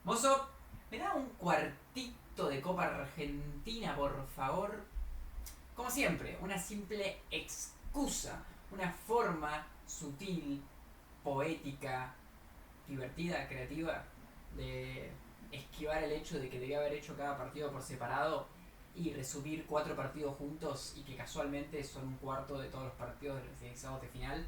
Mozo, ¿me da un cuartito de Copa Argentina, por favor? Como siempre, una simple excusa, una forma sutil, poética, divertida, creativa de esquivar el hecho de que debía haber hecho cada partido por separado y resumir 4 partidos juntos y que casualmente son un cuarto de todos los partidos realizados de final.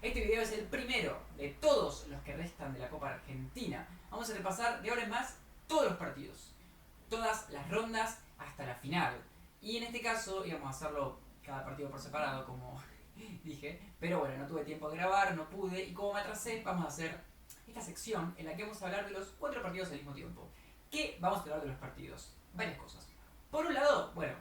Este video es el primero de todos los que restan de la Copa Argentina. Vamos a repasar de ahora en más todos los partidos, todas las rondas hasta la final. Y en este caso íbamos a hacerlo cada partido por separado, como dije, pero bueno, no tuve tiempo de grabar, no pude, y como me atrasé, vamos a hacer esta sección en la que vamos a hablar de los 4 partidos al mismo tiempo. ¿Qué vamos a hablar de los partidos? Varias cosas. Por un lado, bueno,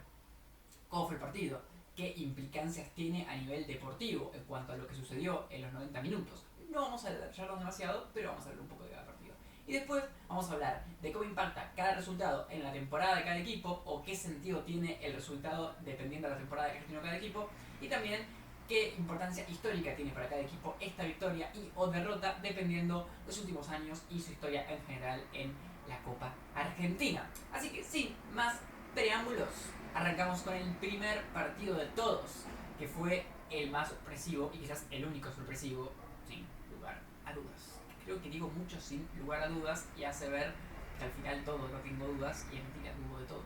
¿cómo fue el partido? ¿Qué implicancias tiene a nivel deportivo en cuanto a lo que sucedió en los 90 minutos? No vamos a detallarlo demasiado, pero vamos a hablar un poco de cada partido. Y después vamos a hablar de cómo impacta cada resultado en la temporada de cada equipo, o qué sentido tiene el resultado dependiendo de la temporada que ha tenido cada equipo, y también qué importancia histórica tiene para cada equipo esta victoria y o derrota dependiendo de los últimos años y su historia en general en la Copa Argentina. Así que sin más preámbulos, arrancamos con el primer partido de todos, que fue el más sorpresivo y quizás el único sorpresivo, sin lugar a dudas. Creo que digo mucho sin lugar a dudas y hace ver que al final todo no tengo dudas y en mentira dudo de todo.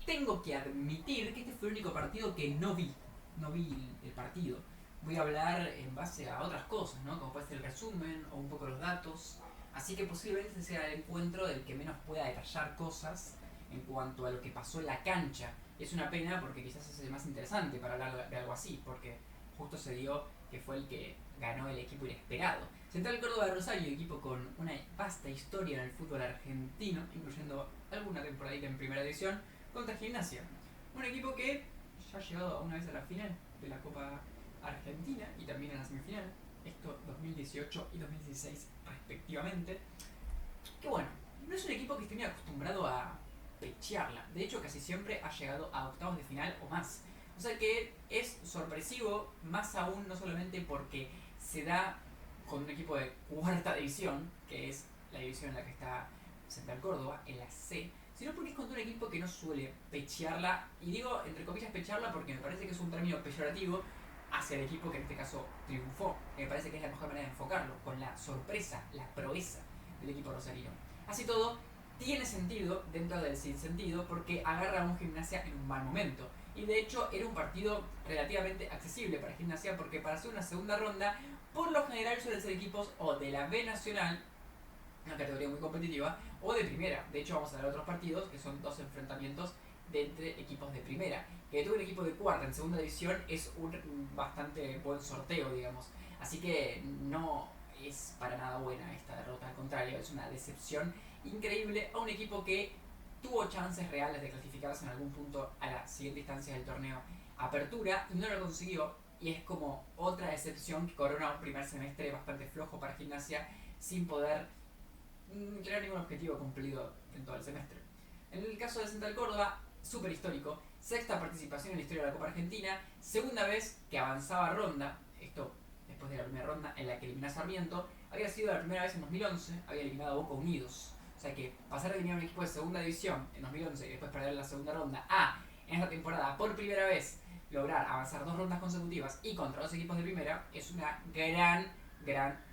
Tengo que admitir que este fue el único partido que no vi. No vi el partido. Voy a hablar en base a otras cosas, ¿no? Como puede ser el resumen o un poco los datos. Así que posiblemente sea el encuentro del que menos pueda detallar cosas en cuanto a lo que pasó en la cancha. Y es una pena porque quizás es el más interesante para hablar de algo así, porque justo se dio que fue el que ganó el equipo inesperado. Central Córdoba de Rosario, equipo con una vasta historia en el fútbol argentino, incluyendo alguna temporadita en primera división, contra Gimnasia. Un equipo que ya ha llegado una vez a la final de la Copa Argentina y también a la semifinal, esto 2018 y 2016 respectivamente. Que bueno, no es un equipo que esté muy acostumbrado a pechearla, de hecho casi siempre ha llegado a octavos de final o más. O sea que es sorpresivo, más aún no solamente porque se da con un equipo de cuarta división, que es la división en la que está Central Córdoba, en la C, sino porque es contra un equipo que no suele pechearla, y digo entre comillas pechearla porque me parece que es un término peyorativo hacia el equipo que en este caso triunfó. Me parece que es la mejor manera de enfocarlo, con la sorpresa, la proeza del equipo rosarino. Así todo, tiene sentido dentro del sinsentido porque agarra a un Gimnasia en un mal momento. Y de hecho era un partido relativamente accesible para Gimnasia porque para hacer una segunda ronda, por lo general suelen ser equipos o de la B Nacional, una categoría muy competitiva, o de primera. De hecho vamos a ver otros partidos que son 2 enfrentamientos de entre equipos de primera. Que tuve un equipo de cuarta en segunda división es un bastante buen sorteo, digamos. Así que no es para nada buena esta derrota, al contrario, es una decepción increíble a un equipo que tuvo chances reales de clasificarse en algún punto a la siguiente instancia del torneo Apertura y no lo consiguió, y es como otra decepción que corona un primer semestre bastante flojo para Gimnasia sin poder crear ningún objetivo cumplido en todo el semestre. En el caso de Central Córdoba, súper histórico, sexta participación en la historia de la Copa Argentina, segunda vez que avanzaba ronda, esto después de la primera ronda en la que eliminó a Sarmiento, había sido la primera vez en 2011, había eliminado a Boca Unidos. O sea que pasar de eliminar a un equipo de segunda división en 2011 y después perder la segunda ronda a, en esta temporada, por primera vez, lograr avanzar 2 rondas consecutivas y contra 2 equipos de primera, es una gran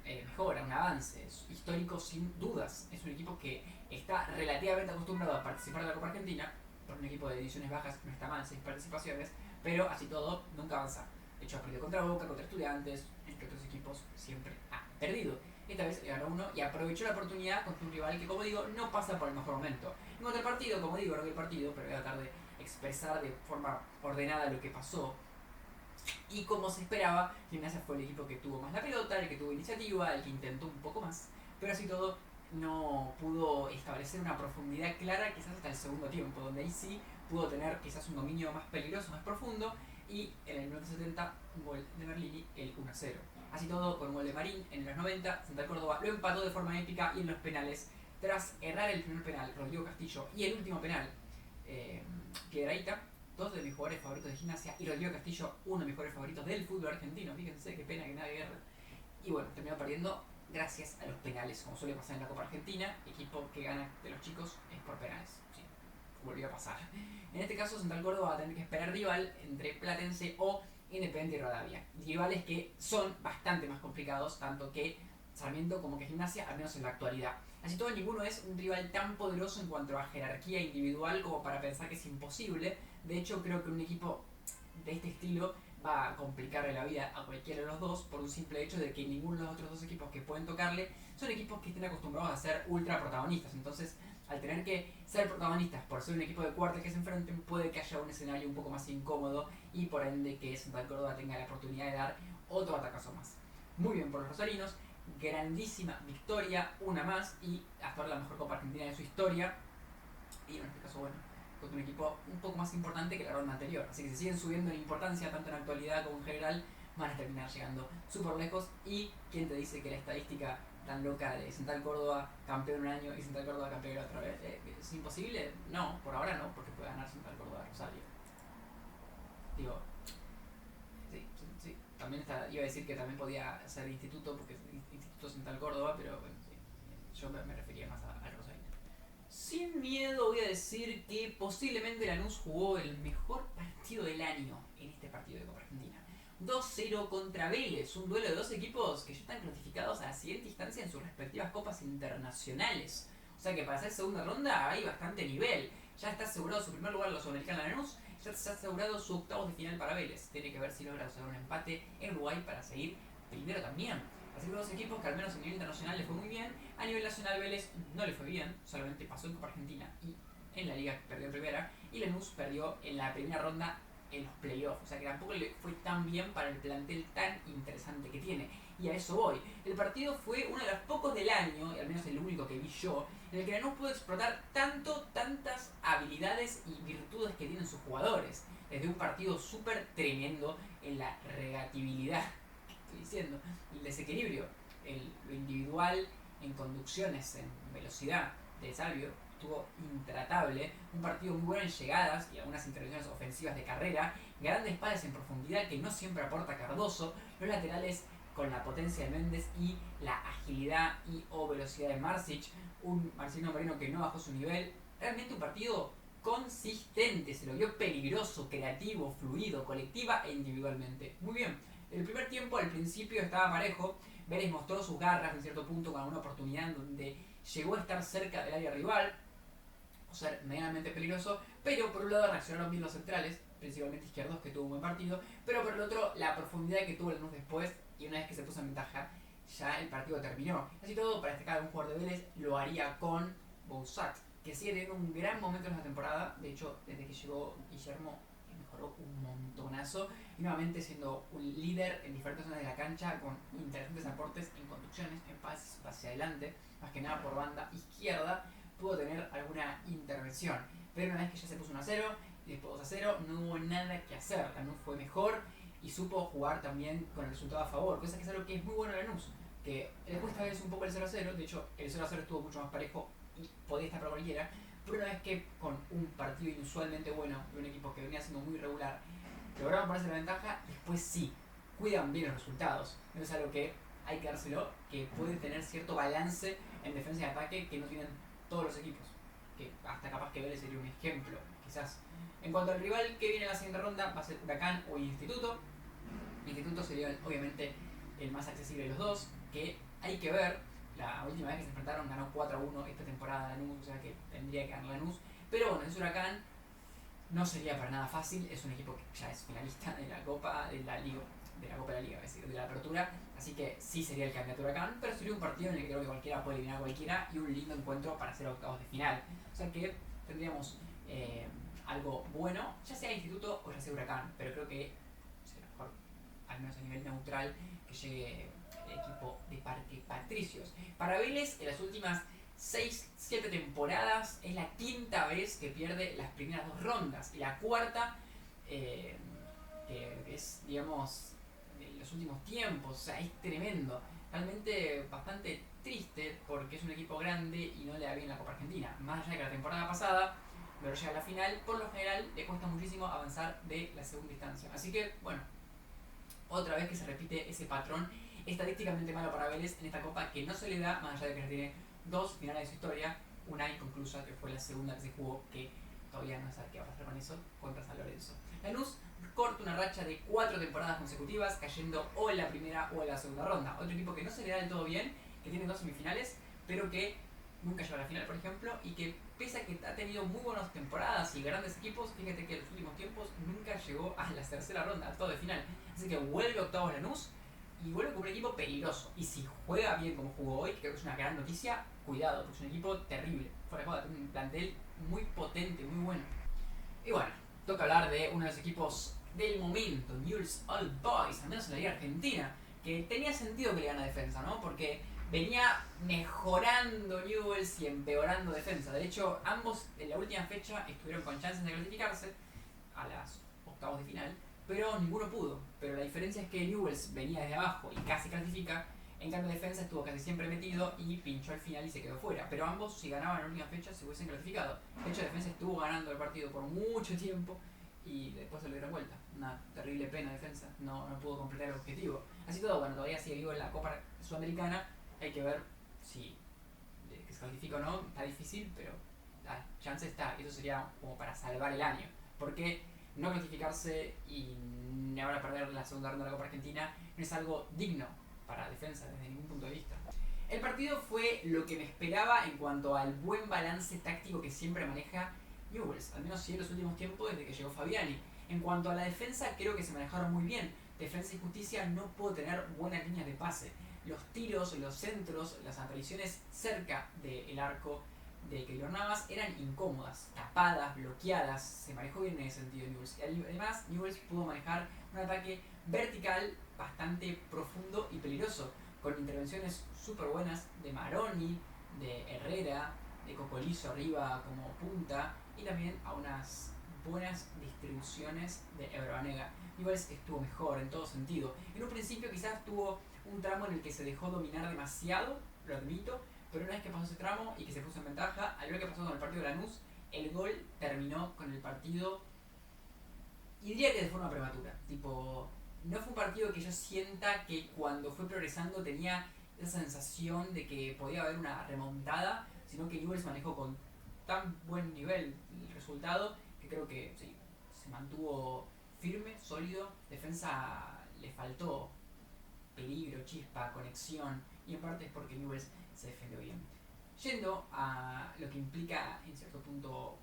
mejora, un avance, es histórico sin dudas. Es un equipo que está relativamente acostumbrado a participar de la Copa Argentina, por un equipo de divisiones bajas no está mal, 6 participaciones, pero así todo nunca avanza. De hecho ha perdido contra Boca, contra Estudiantes, entre otros equipos siempre ha perdido. Esta vez le ganó uno y aprovechó la oportunidad contra un rival que, como digo, no pasa por el mejor momento. En cuanto al partido, como digo, no vi el partido, pero voy a tratar de expresar de forma ordenada lo que pasó. Y como se esperaba, Gimnasia fue el equipo que tuvo más la pelota, el que tuvo iniciativa, el que intentó un poco más, pero así todo no pudo establecer una profundidad clara quizás hasta el segundo tiempo, donde ahí sí pudo tener quizás un dominio más peligroso, más profundo, y en el minuto 70 un gol de Merlini, el 1-0. Así todo, con un gol de Marín en los 90, Central Córdoba lo empató de forma épica y en los penales, tras errar el primer penal, Rodrigo Castillo, y el último penal, Piedrahita, 2 de mis jugadores favoritos de Gimnasia, y Rodrigo Castillo, uno de mis jugadores favoritos del fútbol argentino. Fíjense qué pena que nadie guerra. Y bueno, terminó perdiendo gracias a los penales, como suele pasar en la Copa Argentina. Equipo que gana de los chicos es por penales. Sí, volvió a pasar. En este caso, Central Córdoba va a tener que esperar rival entre Platense o Independiente y Rivadavia. Rivales que son bastante más complicados, tanto que Sarmiento como que Gimnasia, al menos en la actualidad. Así todo, ninguno es un rival tan poderoso en cuanto a jerarquía individual como para pensar que es imposible. De hecho, creo que un equipo de este estilo va a complicarle la vida a cualquiera de los dos por un simple hecho de que ninguno de los otros dos equipos que pueden tocarle son equipos que estén acostumbrados a ser ultra protagonistas. Entonces, al tener que ser protagonistas por ser un equipo de cuarta que se enfrenten, puede que haya un escenario un poco más incómodo y por ende que Central Córdoba tenga la oportunidad de dar otro atacazo más. Muy bien por los rosarinos, grandísima victoria, una más, y hasta ahora la mejor Copa Argentina de su historia, y en este caso, bueno, contra un equipo un poco más importante que la ronda anterior. Así que se siguen subiendo en importancia, tanto en actualidad como en general, van a terminar llegando súper lejos. Y quién te dice que la estadística tan loca de Central Córdoba campeón un año y Central Córdoba campeón otra vez, ¿es imposible? No, por ahora no, porque puede ganar Central Córdoba Rosario. Digo, sí. También iba a decir que también podía ser instituto, porque instituto Central Córdoba, pero bueno, sí, yo me refería más al Rosario. Sin miedo voy a decir que posiblemente Lanús jugó el mejor partido del año en este partido de Copa Argentina. 2-0 contra Vélez, un duelo de dos equipos que ya están clasificados a la siguiente instancia en sus respectivas copas internacionales. O sea que para hacer segunda ronda hay bastante nivel. Ya está asegurado su primer lugar en la Sudamericana Lanús, ya está asegurado su octavos de final para Vélez. Tiene que ver si logra hacer un empate en Uruguay para seguir primero también. Así que dos equipos que al menos a nivel internacional les fue muy bien. A nivel nacional Vélez no le fue bien, solamente pasó en Copa Argentina y en la liga perdió en primera. Y Lanús perdió en la primera ronda en los playoffs. O sea que tampoco le fue tan bien para el plantel tan interesante que tiene. Y a eso voy. El partido fue uno de los pocos del año, y al menos el único que vi yo, en el que Lanús pudo explotar tantas habilidades y virtudes que tienen sus jugadores. Desde un partido súper tremendo en la regatibilidad, que estoy diciendo, y el desequilibrio, lo individual en conducciones, en velocidad de Salvio, estuvo intratable. Un partido muy bueno en llegadas y algunas intervenciones ofensivas de carrera, grandes pases en profundidad que no siempre aporta Cardoso, los laterales con la potencia de Méndez y la agilidad y o velocidad de Marsic, un Marcelino Moreno que no bajó su nivel. Realmente un partido consistente, se lo vio peligroso, creativo, fluido, colectiva e individualmente. Muy bien, el primer tiempo al principio estaba parejo. Vélez mostró sus garras en cierto punto con alguna oportunidad en donde llegó a estar cerca del área rival o ser medianamente peligroso, pero por un lado reaccionaron bien los centrales, principalmente Izquierdos, que tuvo un buen partido, pero por el otro la profundidad que tuvo el Lanús después, y una vez que se puso en ventaja ya el partido terminó. Así todo, para destacar a un jugador de Vélez, lo haría con Bouzat, que sigue teniendo un gran momento en esta temporada. De hecho, desde que llegó Guillermo mejoró un montonazo, y nuevamente siendo un líder en diferentes zonas de la cancha con interesantes aportes en conducciones, en pases hacia adelante, más que nada por banda izquierda, pudo tener alguna intervención. Pero una vez que ya se puso 1-0 y después 2-0, no hubo nada que hacer. Lanús fue mejor y supo jugar también con el resultado a favor, cosa que es algo que es muy bueno a Lanús, que le cuesta a veces un poco el 0-0. De hecho, el 0-0 estuvo mucho más parejo y podía estar para cualquiera, pero una vez que con un partido inusualmente bueno de un equipo que venía siendo muy regular lograron ponerse la ventaja, después sí, cuidan bien los resultados. No es algo que hay que dárselo, que puede tener cierto balance en defensa y ataque que no tienen todos los equipos, que hasta capaz que Vélez sería un ejemplo, quizás. En cuanto al rival que viene en la siguiente ronda, va a ser Huracán o Instituto. Instituto sería obviamente el más accesible de los dos, que hay que ver. La última vez que se enfrentaron ganó 4-1 esta temporada Lanús, o sea que tendría que ganar Lanús. Pero bueno, es Huracán, no sería para nada fácil, es un equipo que ya es finalista de la Copa de la Liga, es decir, de la Apertura, así que sí sería el candidato Huracán, pero sería un partido en el que creo que cualquiera puede eliminar a cualquiera y un lindo encuentro para hacer octavos de final. O sea que tendríamos algo bueno, ya sea Instituto o ya sea Huracán, pero creo que sería mejor, al menos a nivel neutral, que llegue el equipo de Parque Patricios. Para Vélez, en las últimas 6-7 temporadas es la quinta vez que pierde las primeras dos rondas y la cuarta que es, digamos, en los últimos tiempos. O sea, es tremendo, realmente bastante triste porque es un equipo grande y no le da bien la Copa Argentina, más allá de que la temporada pasada logró llegar a la final. Por lo general le cuesta muchísimo avanzar de la segunda instancia, así que bueno, otra vez que se repite ese patrón estadísticamente malo para Vélez en esta copa que no se le da, más allá de que tiene 2 finales de su historia, una inconclusa que fue la segunda que se jugó, que todavía no sabe qué va a pasar con eso, contra San Lorenzo. Lanús corta una racha de 4 temporadas consecutivas, cayendo o en la primera o en la segunda ronda. Otro equipo que no se le da del todo bien, que tiene 2 semifinales, pero que nunca llegó a la final, por ejemplo, y que pese a que ha tenido muy buenas temporadas y grandes equipos, fíjate que en los últimos tiempos nunca llegó a la tercera ronda, a todo de final. Así que vuelve octavos Lanús y vuelve con un equipo peligroso. Y si juega bien como jugó hoy, que creo que es una gran noticia, cuidado, porque es un equipo terrible. Fuera de joda, tiene un plantel muy potente, muy bueno. Y bueno, toca hablar de uno de los equipos del momento, Newell's Old Boys, al menos en la Liga Argentina, que tenía sentido que le gana defensa, ¿no? Porque venía mejorando Newell's y empeorando defensa. De hecho, ambos en la última fecha estuvieron con chances de clasificarse a las octavos de final, pero ninguno pudo. Pero la diferencia es que Newell's venía desde abajo y casi clasifica, en cambio defensa estuvo casi siempre metido y pinchó al final y se quedó fuera. Pero ambos, si ganaban en la última fecha, se hubiesen clasificado. De hecho, defensa estuvo ganando el partido por mucho tiempo y después se lo dieron vuelta. Una terrible pena defensa, no pudo completar el objetivo. Así todo, bueno, todavía sigue vivo en la Copa Sudamericana. Hay que ver si que se clasifica o no, está difícil, pero la chance está. Eso sería como para salvar el año. Porque no clasificarse y ahora perder la segunda ronda de la Copa Argentina no es algo digno para defensa desde ningún punto de vista. El partido fue lo que me esperaba en cuanto al buen balance táctico que siempre maneja Newell's, al menos sí en los últimos tiempos desde que llegó Fabiani. En cuanto a la defensa, creo que se manejaron muy bien. Defensa y Justicia no pudo tener buenas líneas de pase. Los tiros, los centros, las apariciones cerca del arco de Keylor Navas eran incómodas, tapadas, bloqueadas. Se manejó bien en ese sentido Newell's. Además, Newell's pudo manejar un ataque vertical bastante profundo y peligroso, con intervenciones súper buenas de Maroni, de Herrera, de Cocolizo arriba como punta, y también a unas buenas distribuciones de Ebrobanega. Newell's estuvo mejor en todo sentido. En un principio quizás tuvo un tramo en el que se dejó dominar demasiado, lo admito, pero una vez que pasó ese tramo y que se puso en ventaja, al ver que pasó con el partido de Lanús, el gol terminó con el partido, y diría que de forma prematura. Tipo, no fue un partido que yo sienta que cuando fue progresando tenía esa sensación de que podía haber una remontada, sino que Newell's manejó con tan buen nivel el resultado que creo que sí, se mantuvo firme, sólido. Defensa le faltó peligro, chispa, conexión, y en parte es porque Newell's se defendió bien. Yendo a lo que implica en cierto punto,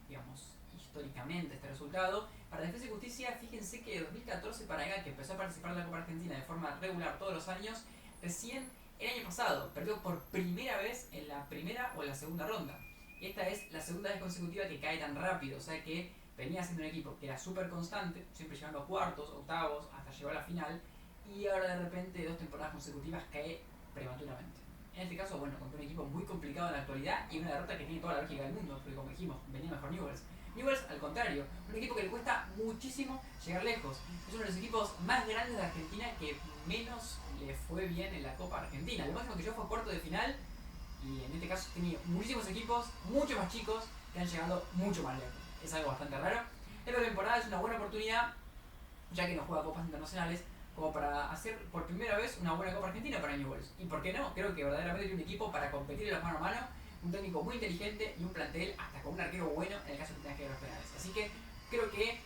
digamos, históricamente este resultado, para Defensa y Justicia, fíjense que de 2014 para acá, que empezó a participar en la Copa Argentina de forma regular todos los años, recién el año pasado perdió por primera vez en la primera o en la segunda ronda. Y esta es la segunda vez consecutiva que cae tan rápido, o sea que venía siendo un equipo que era súper constante, siempre llegando a cuartos, octavos, hasta llegó a la final, y ahora de repente 2 temporadas consecutivas cae prematuramente. En este caso, bueno, contra un equipo muy complicado en la actualidad y una derrota que tiene toda la lógica del mundo, porque como dijimos, venía mejor Newell's. Newell's, al contrario, un equipo que le cuesta muchísimo llegar lejos. Es uno de los equipos más grandes de Argentina que menos le fue bien en la Copa Argentina. Lo máximo que llegó fue cuarto de final, y en este caso tiene muchísimos equipos, mucho más chicos, que han llegado mucho más lejos. Es algo bastante raro. Esta temporada es una buena oportunidad, ya que no juega copas internacionales, como para hacer por primera vez una buena Copa Argentina para Newell's. Y por qué no, creo que verdaderamente tiene un equipo para competir en la mano a mano, un técnico muy inteligente y un plantel hasta con un arquero bueno en el caso de que tengas que ir a los penales. Así que creo que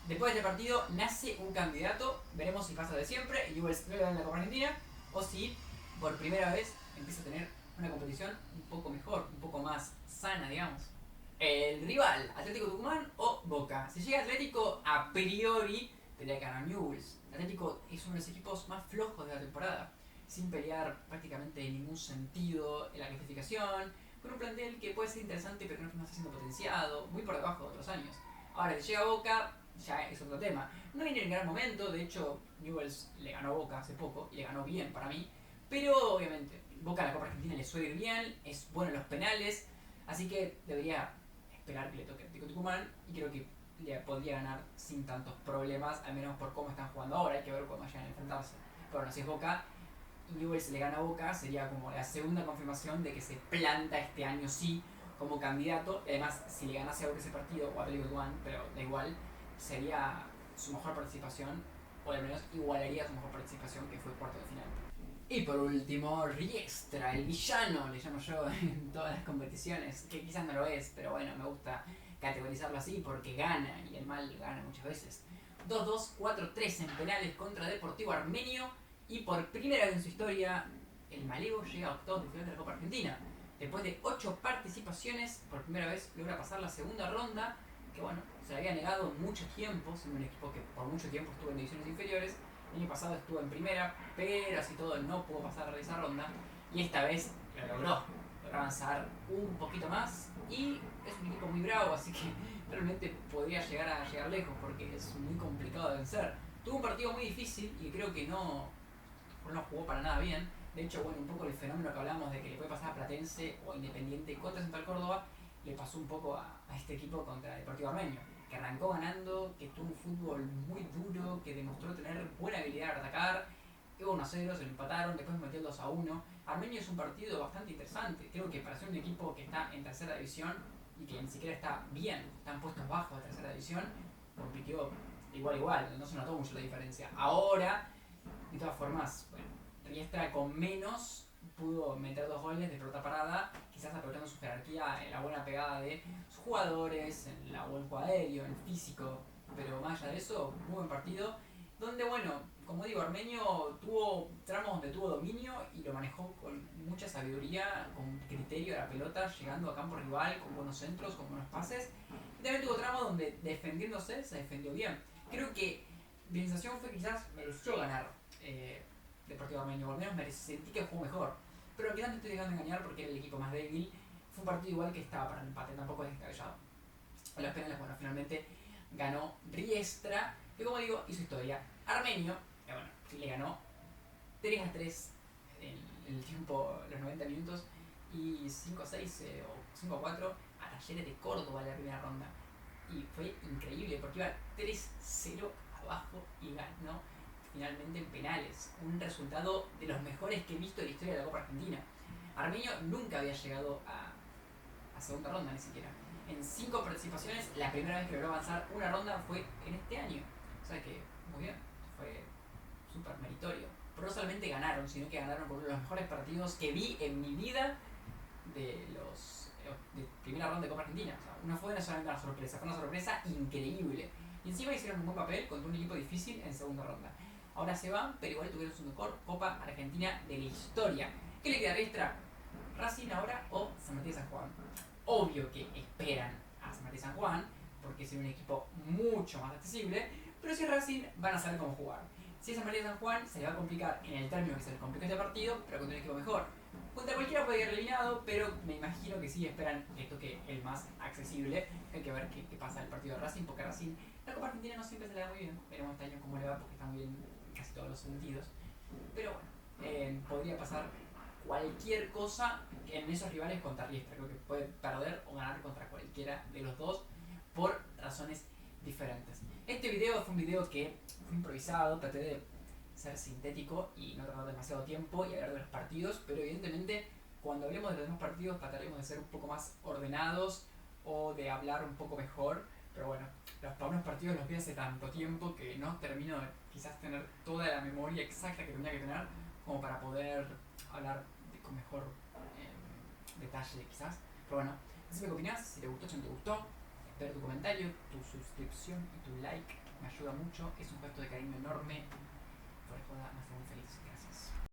después de este partido nace un candidato, veremos si pasa de siempre y Newell's no le gana la Copa Argentina, o si por primera vez empieza a tener una competición un poco mejor, un poco más sana, digamos. El rival, Atlético Tucumán o Boca. Si llega Atlético, a priori tendría que ganar Newell's. Atlético es uno de los equipos más flojos de la temporada, sin pelear prácticamente en ningún sentido en la clasificación, con un plantel que puede ser interesante pero no está siendo potenciado, muy por debajo de otros años. Ahora, si llega Boca, ya es otro tema. No viene en gran momento, de hecho Newell's le ganó a Boca hace poco y le ganó bien para mí, pero obviamente Boca a la Copa Argentina le suele ir bien, es bueno en los penales, así que debería esperar que le toque Atlético Tucumán y creo que le podría ganar sin tantos problemas, al menos por cómo están jugando ahora. Hay que ver cómo vayan a enfrentarse. Pero bueno, si es Boca y Newell's le gana a Boca, sería como la segunda confirmación de que se planta este año sí como candidato. Y además, si le ganase a Boca ese partido, o a Atlético Tucumán, pero da igual, sería su mejor participación o al menos igualaría su mejor participación, que fue cuarto de final. Y por último, Riestra, el villano, le llamo yo en todas las competiciones, que quizás no lo es, pero bueno, me gusta categorizarlo así porque gana, y el mal gana muchas veces. 2-2, 4-3 en penales contra Deportivo Armenio, y por primera vez en su historia, el Malevo llega a octavos de final de la Copa Argentina. Después de 8 participaciones, por primera vez logra pasar la segunda ronda, que bueno, se le había negado mucho tiempo, siendo un equipo que por mucho tiempo estuvo en divisiones inferiores. El año pasado estuvo en primera, pero así todo no pudo pasar a esa ronda. Y esta vez lo logró. Logró avanzar un poquito más. Y es un equipo muy bravo, así que realmente podría llegar a llegar lejos porque es muy complicado de vencer. Tuvo un partido muy difícil y creo que no jugó para nada bien. De hecho, bueno, un poco el fenómeno que hablamos de que le puede pasar a Platense o Independiente contra Central Córdoba, le pasó un poco a este equipo contra Deportivo Armenio, que arrancó ganando, que tuvo un fútbol muy duro, que demostró tener buena habilidad para atacar. Iba 1-0, se lo empataron, después metió el 2-1. Armenio es un partido bastante interesante. Creo que para ser un equipo que está en tercera división y que ni siquiera está bien, está en puestos bajos de tercera división, compitió igual, no se notó mucho la diferencia. Ahora, de todas formas, bueno, Riestra con menos pudo meter 2 goles de pelota parada, quizás aprovechando su jerarquía en la buena pegada de sus jugadores, en la buen juego aéreo, en el físico, pero más allá de eso, muy buen partido, donde bueno, como digo, Armenio tuvo tramos donde tuvo dominio y lo manejó con mucha sabiduría, con criterio de la pelota, llegando a campo rival, con buenos centros, con buenos pases, y también tuvo tramos donde defendiéndose se defendió bien. Creo que mi sensación fue que quizás mereció ganar Deportivo Armenio, o al menos sentí que jugó mejor. Pero quizás me estoy dejando engañar porque era el equipo más débil. Fue un partido igual que estaba para el empate, tampoco es descabellado. A las penales, bueno, finalmente ganó Riestra, que como digo, hizo historia. Armenio, bueno, le ganó 3-3 en el tiempo, los 90 minutos, y 5-6 o 5-4 a Talleres de Córdoba en la primera ronda. Y fue increíble porque iba 3-0 abajo y ganó finalmente en penales. Un resultado de los mejores que he visto en la historia de la Copa Argentina. Armenio nunca había llegado a segunda ronda ni siquiera. En 5 participaciones, la primera vez que logró avanzar una ronda fue en este año. O sea que, muy bien, fue súper meritorio. Pero no solamente ganaron, sino que ganaron por uno de los mejores partidos que vi en mi vida de los de primera ronda de Copa Argentina. O sea, no fue solamente una sorpresa, fue una sorpresa increíble. Y encima hicieron un buen papel contra un equipo difícil en segunda ronda. Ahora se van, pero igual tuvieron su mejor Copa Argentina de la historia. ¿Qué le queda a Riestra? ¿Racing ahora o San Martín de San Juan? Obvio que esperan a San Martín de San Juan, porque es un equipo mucho más accesible, pero si es Racing van a saber cómo jugar. Si es San Martín de San Juan, se le va a complicar en el término que se les complicó este partido, pero contra un equipo mejor. Contra cualquiera puede ir eliminado, pero me imagino que sí esperan que toque el más accesible. Hay que ver qué pasa en el partido de Racing, porque Racing, la Copa Argentina no siempre se le da muy bien. Veremos este año cómo le va, porque está muy bien en casi todos los sentidos. Pero bueno, podría pasar cualquier cosa en esos rivales contra Riestra. Creo que puede perder o ganar contra cualquiera de los dos por razones diferentes. Este video fue un video que fue improvisado, traté de ser sintético y no tardar demasiado tiempo y hablar de los partidos, pero evidentemente cuando hablemos de los demás partidos trataremos de ser un poco más ordenados o de hablar un poco mejor, pero bueno, para unos partidos los vi hace tanto tiempo que no termino de quizás tener toda la memoria exacta que tenía que tener como para poder hablar con mejor detalle quizás, pero bueno, decime qué opinás, si te gustó, si no te gustó, espero tu comentario, tu suscripción y tu like, me ayuda mucho, es un gesto de cariño enorme. Por joda, me hace muy feliz. Gracias.